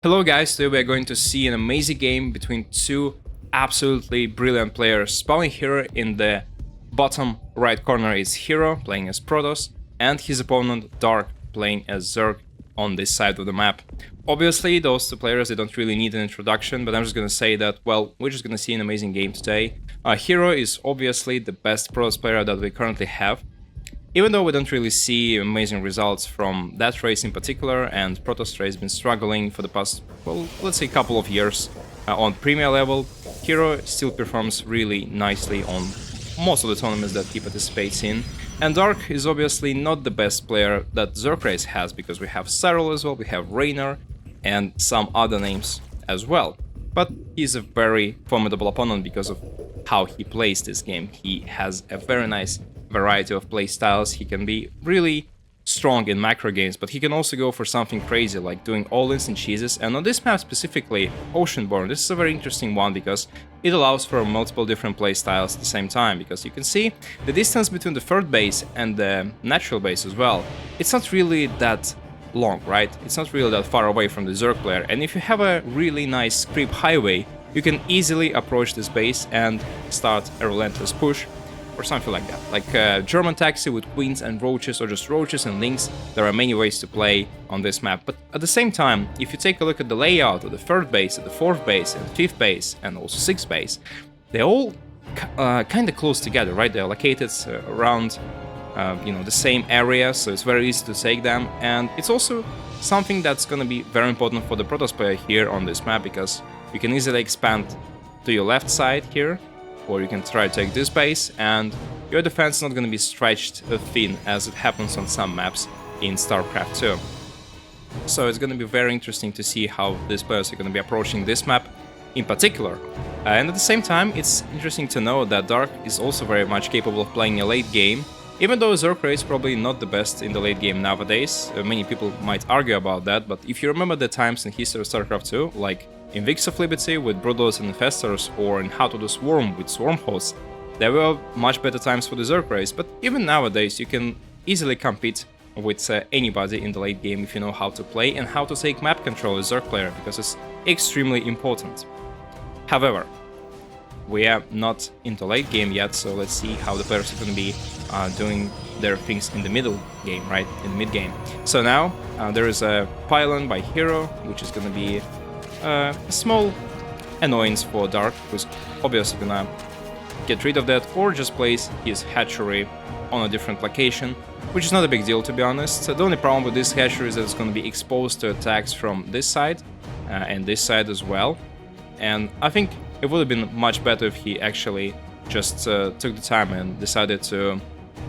Hello guys, today we are going to see an amazing game between two absolutely brilliant players. Spawning here in the bottom right corner is herO playing as Protoss and his opponent Dark playing as Zerg on this side of the map. Obviously those two players, they don't really need an introduction, but I'm just gonna say that, well, we're just gonna see an amazing game today. herO is obviously the best Protoss player that we currently have. Even though we don't really see amazing results from that race in particular, and Protoss race has been struggling for the past, well, let's say couple of years on Premier level, herO still performs really nicely on most of the tournaments that he participates in. And Dark is obviously not the best player that Zerg race has, because we have herO as well, we have Raynor, and some other names as well. But he's a very formidable opponent because of how he plays this game. He has a very nice variety of play styles. He can be really strong in macro games, but he can also go for something crazy like doing all-ins and cheeses. And on this map specifically, Oceanborn, this is a very interesting one because it allows for multiple different play styles at the same time, because you can see the distance between the third base and the natural base as well. It's not really that long, right? It's not really that far away from the Zerg player, and if you have a really nice creep highway, you can easily approach this base and start a relentless push or something like that, like German taxi with queens and roaches, or just roaches and links. There are many ways to play on this map, but at the same time, if you take a look at the layout of the third base, the fourth base, and fifth base, and also sixth base, they're all kind of close together, right? They're located around the same area, so it's very easy to take them, and it's also something that's going to be very important for the Protoss player here on this map, because you can easily expand to your left side here, or you can try to take this base, and your defense is not going to be stretched thin as it happens on some maps in StarCraft 2. So it's going to be very interesting to see how these players are going to be approaching this map in particular. And at the same time, it's interesting to know that Dark is also very much capable of playing a late game, even though Zerg is probably not the best in the late game nowadays. Many people might argue about that, but if you remember the times in history of StarCraft 2, like in Wings of Liberty with Broodlords and Infestors, or in How to Do Swarm with Swarm Hosts, there were much better times for the Zerg race, but even nowadays you can easily compete with anybody in the late game if you know how to play and how to take map control as Zerg player, because it's extremely important. However, we are not into late game yet, so let's see how the players are going to be doing their things in the middle game, right? In the mid game. So now there is a pylon by herO, which is going to be a small annoyance for Dark, who's obviously gonna get rid of that, or just place his hatchery on a different location, which is not a big deal, to be honest. The only problem with this hatchery is that it's gonna be exposed to attacks from this side and this side as well. And I think it would have been much better if he actually just took the time and decided to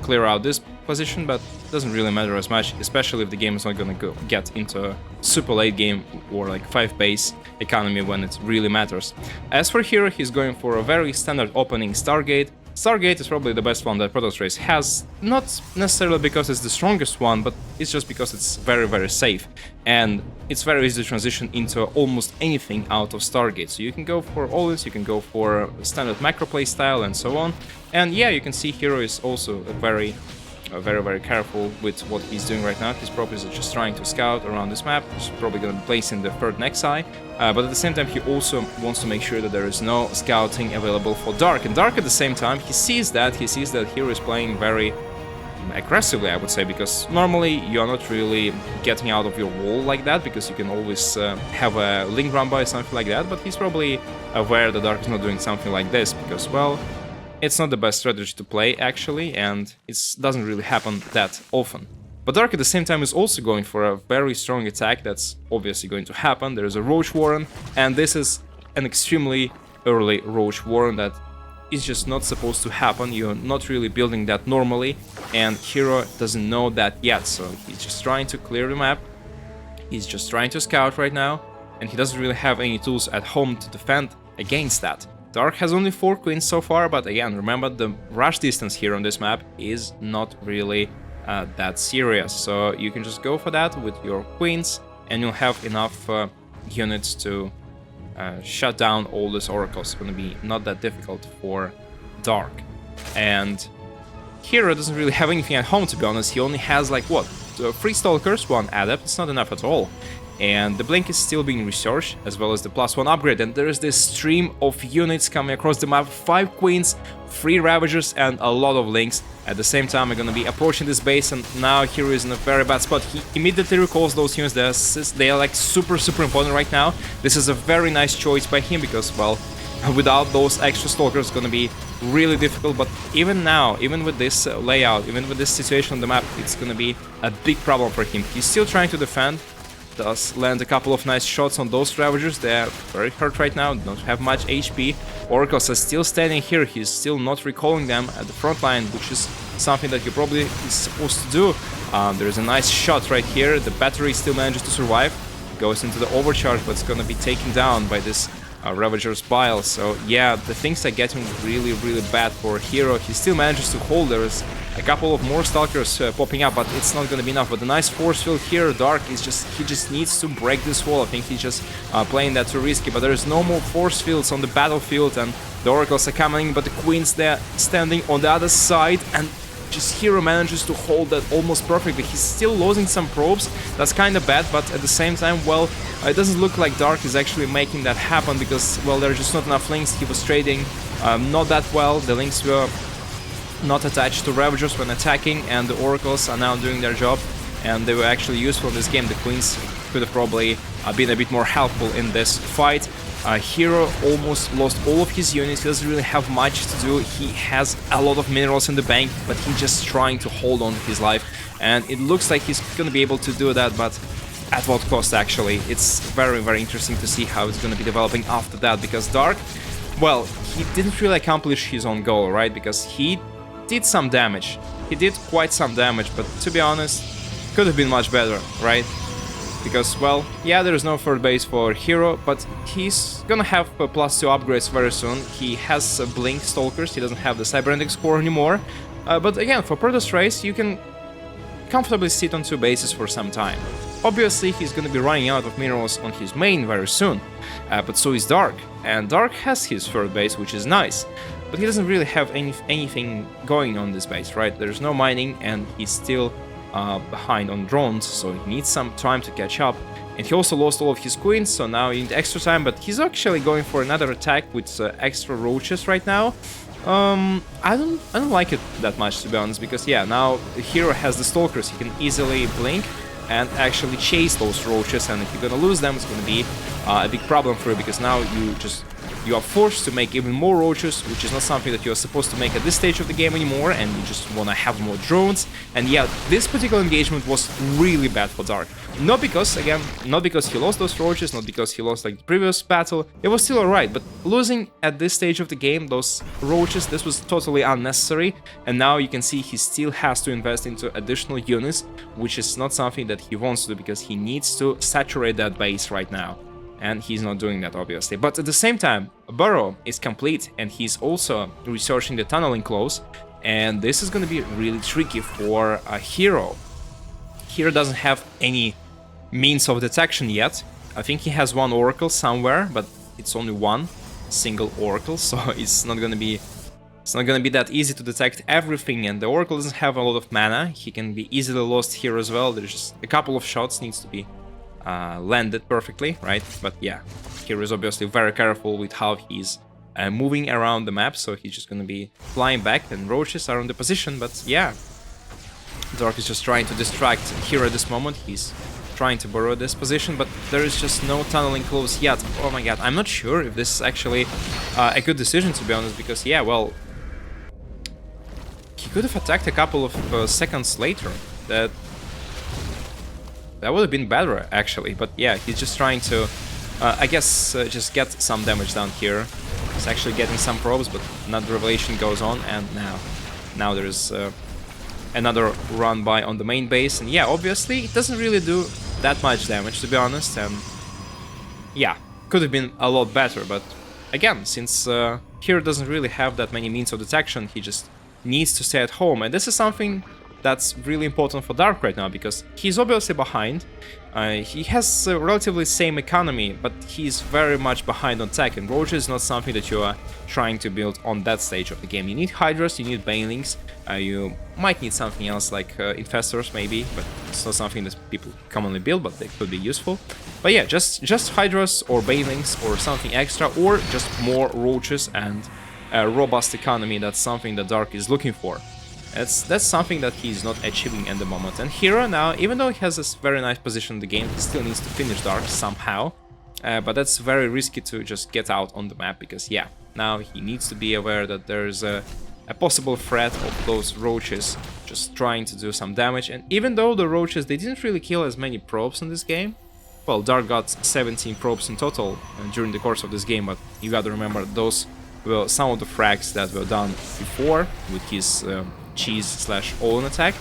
clear out this position, but it doesn't really matter as much, especially if the game is not gonna get into a super late game or like 5 base economy when it really matters. As for herO, he's going for a very standard opening Stargate. Stargate is probably the best one that Protoss race has, not necessarily because it's the strongest one, but it's just because it's very, very safe, and it's very easy to transition into almost anything out of Stargate. So you can go for all-ins, you can go for standard macro play style, and so on. And yeah, you can see herO is also very careful with what he's doing right now. He's probably just trying to scout around this map. He's probably going to be placing the third Nexi, but at the same time he also wants to make sure that there is no scouting available for Dark. And Dark at the same time, he sees that herO is playing very aggressively, I would say, because normally you're not really getting out of your wall like that, because you can always have a link run by, something like that, but he's probably aware that Dark is not doing something like this, because, well, it's not the best strategy to play, actually, and it doesn't really happen that often. But Dark at the same time is also going for a very strong attack that's obviously going to happen. There is a Roach Warren, and this is an extremely early Roach Warren that is just not supposed to happen. You're not really building that normally, and herO doesn't know that yet, so he's just trying to clear the map. He's just trying to scout right now, and he doesn't really have any tools at home to defend against that. Dark has only 4 queens so far, but again, remember, the rush distance here on this map is not really that serious, so you can just go for that with your queens, and you'll have enough units to shut down all these oracles. It's going to be not that difficult for Dark. And herO doesn't really have anything at home, to be honest. He only has, like, what, 3 stalkers, 1 adept. It's not enough at all. and the Blink is still being researched, as well as the +1 upgrade, and there is this stream of units coming across the map, 5 Queens, 3 Ravagers, and a lot of Links. At the same time, we're gonna be approaching this base, and now herO is in a very bad spot. He immediately recalls those units. They are like super important right now. This is a very nice choice by him, because, well, without those extra Stalkers, it's gonna be really difficult. But even now, even with this layout, even with this situation on the map, it's gonna be a big problem for him. He's still trying to defend, does land a couple of nice shots on those Ravagers. They're very hurt right now, don't have much HP. Oracles are still standing here, he's still not recalling them at the front line, which is something that he probably is supposed to do. There's a nice shot right here, the battery still manages to survive, goes into the overcharge, but it's gonna be taken down by this Ravager's Bile. So yeah, the things are getting really bad for herO. He still manages to hold. There's a couple of more Stalkers popping up, but it's not gonna be enough. But the nice force field here, Dark is he just needs to break this wall. I think he's just playing that too risky, but there's no more force fields on the battlefield, and the Oracles are coming, but the Queen's there standing on the other side, and just herO manages to hold that almost perfectly. He's still losing some probes, that's kind of bad, but at the same time, well, it doesn't look like Dark is actually making that happen, because, well, there's just not enough Links. He was trading not that well. The Links were not attached to Ravagers when attacking, and the Oracles are now doing their job, and they were actually useful in this game. The Queens could have probably been a bit more helpful in this fight. herO almost lost all of his units, he doesn't really have much to do, he has a lot of minerals in the bank, but he's just trying to hold on to his life, and it looks like he's gonna be able to do that, but at what cost actually? It's very interesting to see how it's gonna be developing after that, because Dark, well, he didn't really accomplish his own goal, right? Because he did some damage, he did quite some damage, but to be honest, could have been much better, right? Because, well, yeah, there is no third base for herO, but he's gonna have +2 upgrades very soon. He has Blink Stalkers, he doesn't have the Cybernetic Core anymore. But again, for Protoss race, you can comfortably sit on 2 bases for some time. Obviously, he's gonna be running out of minerals on his main very soon, but so is Dark. And Dark has his third base, which is nice, but he doesn't really have anything going on this base, right? There's no mining, and he's still behind on drones, so he needs some time to catch up. And he also lost all of his Queens, so now he needs extra time, but he's actually going for another attack with extra roaches right now. I don't like it that much, to be honest, because yeah, now herO has the Stalkers, he can easily blink and actually chase those roaches, and if you're gonna lose them, it's gonna be a big problem for you, because now you are forced to make even more roaches, which is not something that you're supposed to make at this stage of the game anymore, and you just want to have more drones. And yeah, this particular engagement was really bad for Dark. Not because he lost those roaches, not because he lost like the previous battle, it was still alright, but losing at this stage of the game those roaches, this was totally unnecessary, and now you can see he still has to invest into additional units, which is not something that he wants to do, because he needs to saturate that base right now. And he's not doing that, obviously. But at the same time, burrow is complete, and he's also researching the tunneling close, and this is going to be really tricky for herO. herO doesn't have any means of detection yet. I think he has one Oracle somewhere, but it's only one single Oracle, so it's not going to be that easy to detect everything, and the Oracle doesn't have a lot of mana. He can be easily lost here as well. There's just a couple of shots needs to be landed perfectly, right? But yeah, herO is obviously very careful with how he's moving around the map, so he's just gonna be flying back, and roaches are on the position. But yeah, Dark is just trying to distract herO at this moment. He's trying to burrow this position, but there is just no tunneling close yet. Oh my god, I'm not sure if this is actually a good decision, to be honest, because yeah, well, he could have attacked a couple of seconds later. That would have been better, actually, but yeah, he's just trying to, I guess, just get some damage down here. He's actually getting some probes, but another revelation goes on, and now there's another run by on the main base, and yeah, obviously, it doesn't really do that much damage, to be honest, and yeah, could have been a lot better, but again, since herO doesn't really have that many means of detection, he just needs to stay at home, and this is something that's really important for Dark right now, because he's obviously behind. He has a relatively same economy, but he's very much behind on tech, and Roach is not something that you are trying to build on that stage of the game. You need Hydras, you need Banelings, you might need something else like Infestors maybe, but it's not something that people commonly build, but they could be useful. But yeah, just Hydras or Banelings or something extra, or just more Roaches and a robust economy. That's something that Dark is looking for. That's something that he's not achieving at the moment. And herO now, even though he has this very nice position in the game, he still needs to finish Dark somehow. But that's very risky to just get out on the map, because yeah, now he needs to be aware that there's a possible threat of those Roaches just trying to do some damage. And even though the Roaches, they didn't really kill as many probes in this game. Well, Dark got 17 probes in total during the course of this game, but you gotta remember those were some of the frags that were done before with his cheese/all-in attack.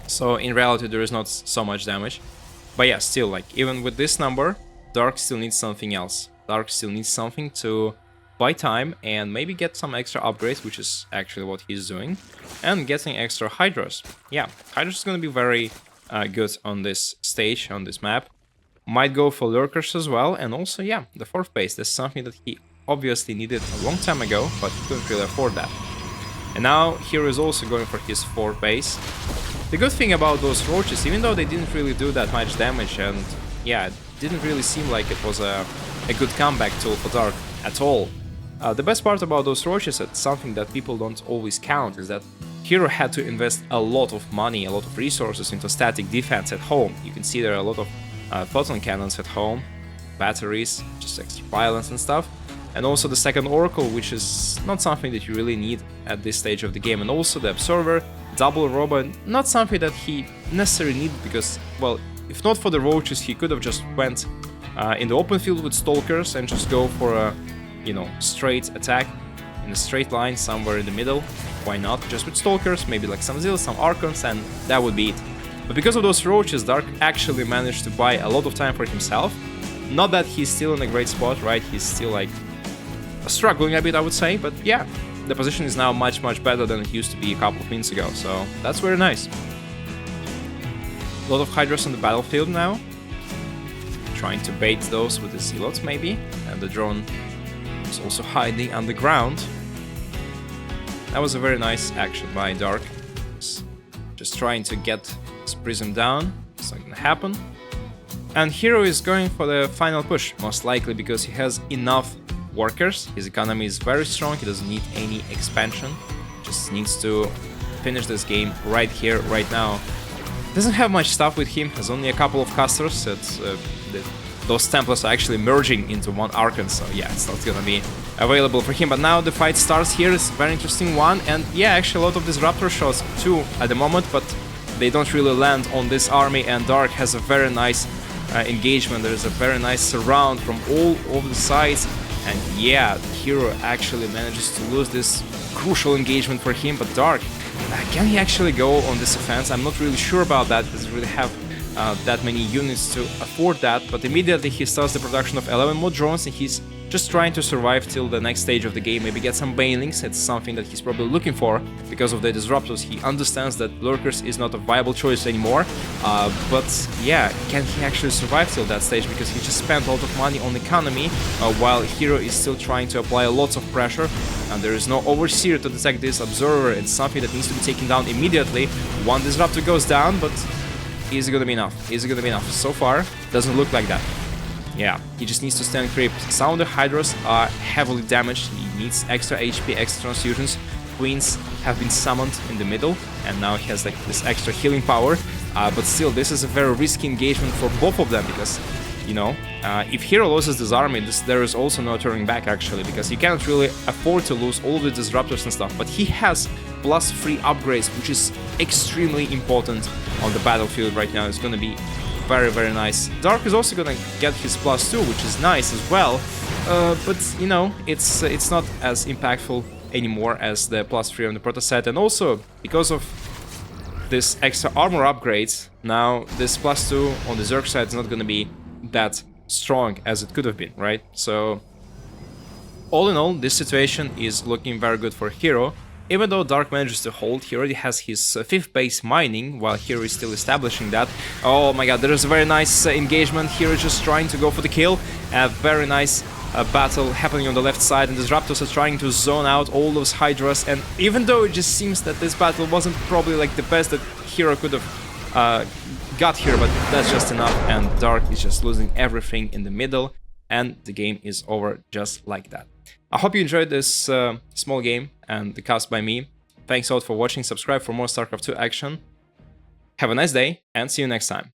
So in reality there is not so much damage. But yeah, still, like, even with this number, Dark still needs something else. Dark still needs something to buy time and maybe get some extra upgrades, which is actually what he's doing, and getting extra Hydras. Yeah, Hydras is gonna be very good on this stage, on this map. Might go for Lurkers as well, and also, yeah, the 4th base. That's something that he obviously needed a long time ago, but he couldn't really afford that. And now herO is also going for his 4th base. The good thing about those Roaches, even though they didn't really do that much damage, and yeah, it didn't really seem like it was a good comeback tool for Dark at all. The best part about those Roaches, and something that people don't always count, is that herO had to invest a lot of money, a lot of resources into static defense at home. You can see there are a lot of photon cannons at home, batteries, just extra violence and stuff. And also the second Oracle, which is not something that you really need at this stage of the game. And also the Observer, double Robo, not something that he necessarily needed, because, well, if not for the Roaches, he could have just went in the open field with Stalkers and just go for a, you know, straight attack in a straight line somewhere in the middle. Why not? Just with Stalkers, maybe like some Zeals, some Archons, and that would be it. But because of those Roaches, Dark actually managed to buy a lot of time for himself. Not that he's still in a great spot, right? He's still like struggling a bit, I would say, but yeah, the position is now much better than it used to be a couple of minutes ago, so that's very nice. A lot of Hydras on the battlefield now, trying to bait those with the Zealots maybe, and the drone is also hiding underground. That was a very nice action by Dark, just trying to get his Prism down. It's not gonna happen. And herO is going for the final push, most likely because he has enough workers. His economy is very strong, he doesn't need any expansion, just needs to finish this game right here, right now. Doesn't have much stuff with him, has only a couple of casters. Those Templars are actually merging into one Archon, so yeah, it's not gonna be available for him. But now the fight starts here, it's a very interesting one, and yeah, actually a lot of disruptor shots too at the moment, but they don't really land on this army, and Dark has a very nice engagement. There's a very nice surround from all of the sides. And yeah, herO actually manages to lose this crucial engagement for him, but Dark, can he actually go on this offense? I'm not really sure about that, he doesn't really have that many units to afford that, but immediately he starts the production of 11 more drones, and he's just trying to survive till the next stage of the game, maybe get some Banelings. It's something that he's probably looking for because of the disruptors. He understands that Lurkers is not a viable choice anymore, but yeah, can he actually survive till that stage, because he just spent a lot of money on economy while herO is still trying to apply lots of pressure, and there is no Overseer to detect this Observer. It's something that needs to be taken down immediately. One disruptor goes down, but is it gonna be enough? Is it gonna be enough? So far, doesn't look like that. Yeah, he just needs to stand creep. Some of the Hydras are heavily damaged, he needs extra HP, extra transfusions. Queens have been summoned in the middle, and now he has like this extra healing power, but still, this is a very risky engagement for both of them, because, you know, if herO loses this army, there is also no turning back actually, because you cannot really afford to lose all the disruptors and stuff, but he has +3 upgrades, which is extremely important on the battlefield right now. It's gonna be very nice. Dark is also gonna get his +2, which is nice as well, but you know, it's not as impactful anymore as the +3 on the Protoss set, and also because of this extra armor upgrades, now this +2 on the Zerg side is not gonna be that strong as it could have been, right? So all in all, this situation is looking very good for herO. even though Dark manages to hold, he already has his 5th base mining, while hero is still establishing that. Oh my god, there is a very nice engagement. Hero just trying to go for the kill. A very nice battle happening on the left side, and the Raptors are trying to zone out all those Hydras. And even though it just seems that this battle wasn't probably like the best that hero could have got here, but that's just enough, and Dark is just losing everything in the middle, and the game is over just like that. I hope you enjoyed this small game and the cast by me. Thanks a lot for watching. Subscribe for more StarCraft 2 action. Have a nice day, and see you next time.